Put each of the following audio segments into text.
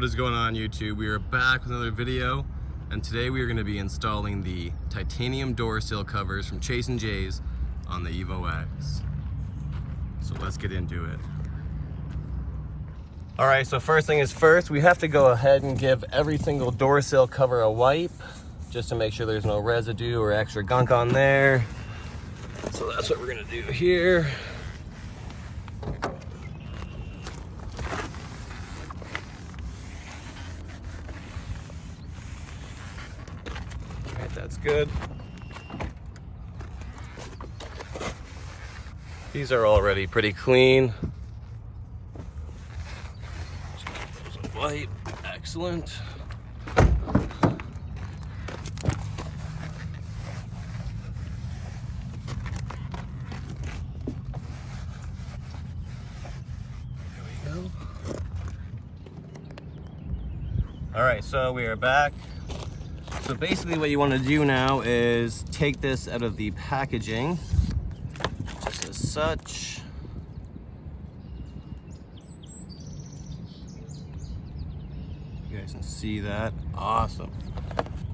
What is going on, YouTube? We are back with another video, and today we are going to be installing the titanium door sill covers from Chase & J's on the Evo X. So let's get into it. Alright, so first thing is first, we have to go ahead and give every single door sill cover a wipe, just to make sure there's no residue or extra gunk on there. So that's what we're going to do here. That's good. These are already pretty clean. Just give those a wipe. Excellent. There we go. All right, so we are back. So basically what you want to do now is take this out of the packaging, just as such. You guys can see that. Awesome.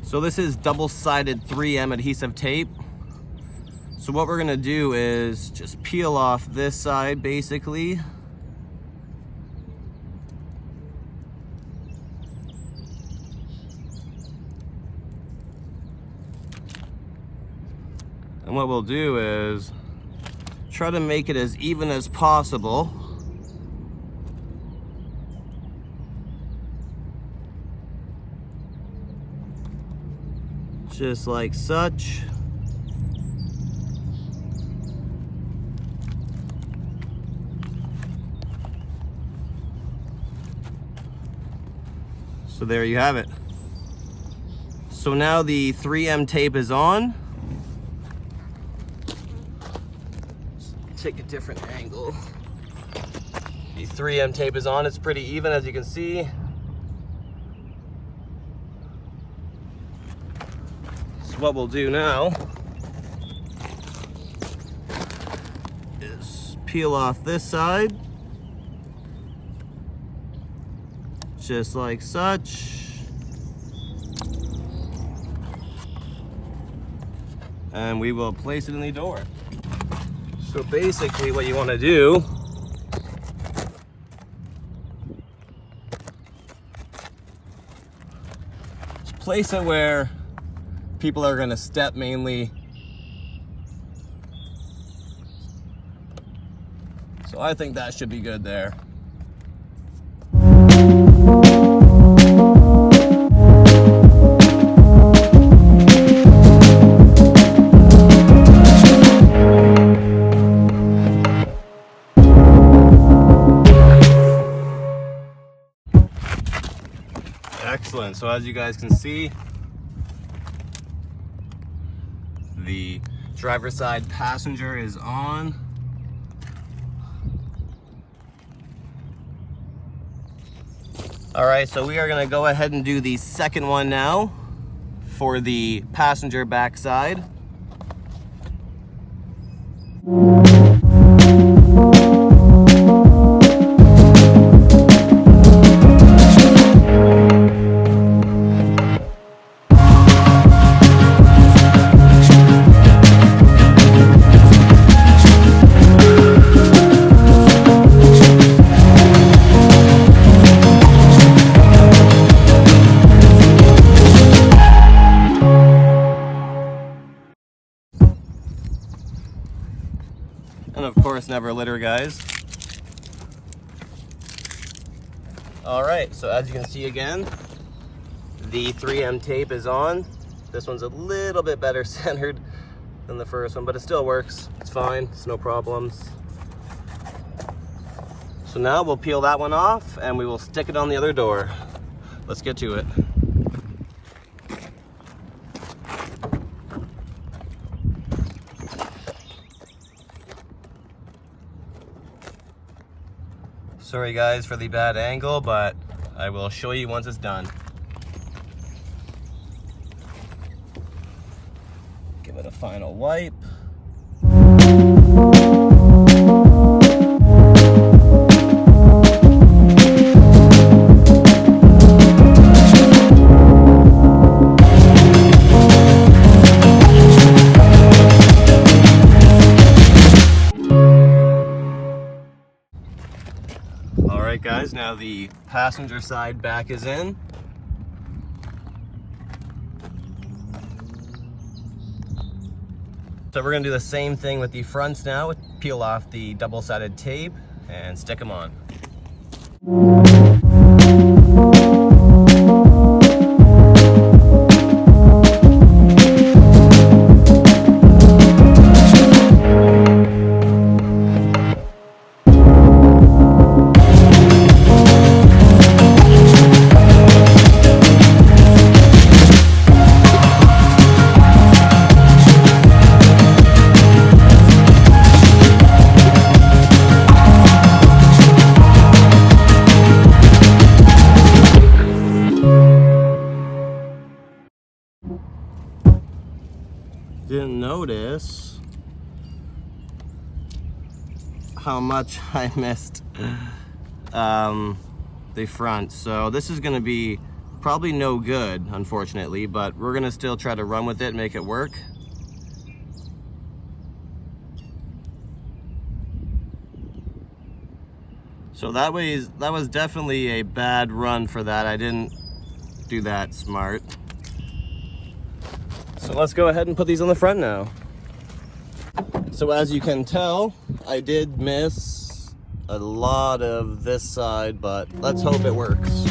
So this is double-sided 3M adhesive tape. So what we're going to do is just peel off this side basically. And what we'll do is try to make it as even as possible. Just like such. So there you have it. So now the 3M tape is on. Take a different angle. The 3M tape is on. It's pretty even, as you can see. So what we'll do now is peel off this side, just like such, and we will place it in the door. So basically what you want to do is place it where people are going to step mainly. So I think that should be good there. Excellent. So as you guys can see, the driver's side passenger is on. All right, so we are going to go ahead and do the second one now for the passenger backside. And of course, never litter, guys. All right, so as you can see again, the 3M tape is on. This one's a little bit better centered than the first one, but it still works. It's fine, it's no problems. So now we'll peel that one off and we will stick it on the other door. Let's get to it. Sorry guys for the bad angle, but I will show you once it's done. Give it a final wipe. Now the passenger side back is in. So we're gonna do the same thing with the fronts now. Peel off the double-sided tape and stick them on. Didn't notice how much I missed the front. So this is gonna be probably no good, unfortunately, but we're gonna still try to run with it and make it work. So that was definitely a bad run for that. I didn't do that smart. So let's go ahead and put these on the front now. So as you can tell, I did miss a lot of this side, but let's hope it works.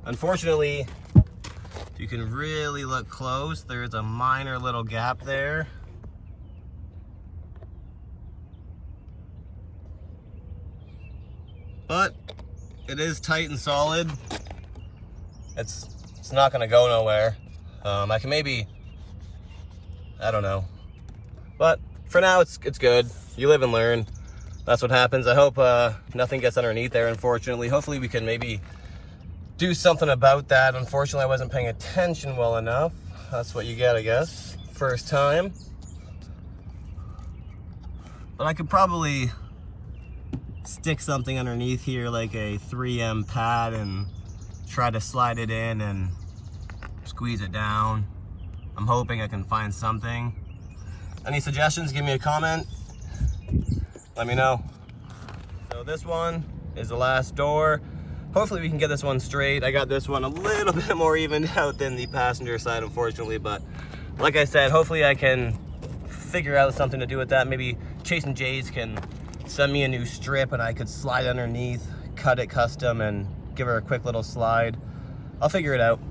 Unfortunately, if you can really look close, there's a minor little gap there. But it is tight and solid. It's not gonna go nowhere. I can maybe, I don't know. But for now, it's good. You live and learn. That's what happens. I hope nothing gets underneath there, unfortunately. Hopefully we can maybe do something about that. Unfortunately, I wasn't paying attention well enough. That's what you get, I guess. First time. But I could probably stick something underneath here, like a 3M pad, and try to slide it in and squeeze it down. I'm hoping I can find something. Any suggestions? Give me a comment. Let me know. So this one is the last door. Hopefully we can get this one straight. I got this one a little bit more evened out than the passenger side, unfortunately, but like I said, hopefully I can figure out something to do with that. Maybe Chase and Jays can send me a new strip and I could slide underneath, cut it custom, and give her a quick little slide. I'll figure it out.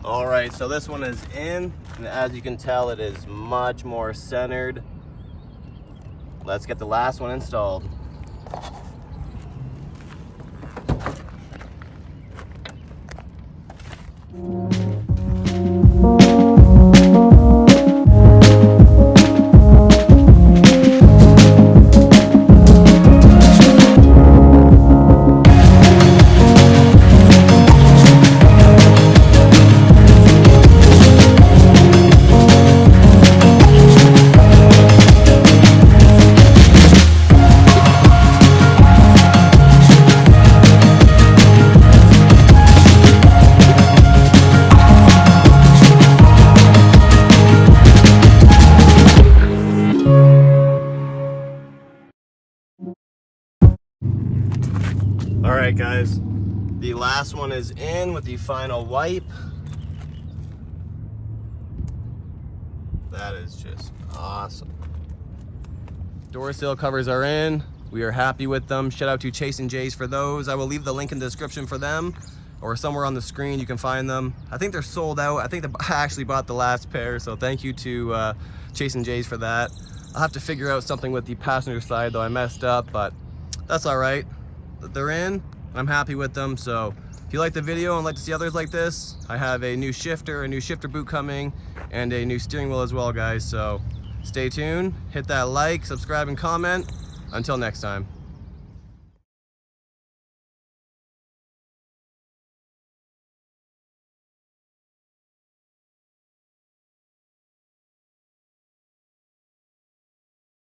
All right, so this one is in, and as you can tell, it is much more centered. Let's get the last one installed. right, guys. The last one is in with the final wipe. That is just awesome. Door sill covers are in. We are happy with them. Shout out to Chase and Jays for those. I will leave the link in the description for them, or somewhere on the screen you can find them. I think they're sold out. I think I actually bought the last pair, so thank you to Chase and Jays for that. I'll have to figure out something with the passenger side, though I messed up, but that's all right. They're in. I'm happy with them. So if you like the video and like to see others like this, I have a new shifter boot coming, and a new steering wheel as well, guys. So stay tuned, hit that like, subscribe, and comment. Until next time.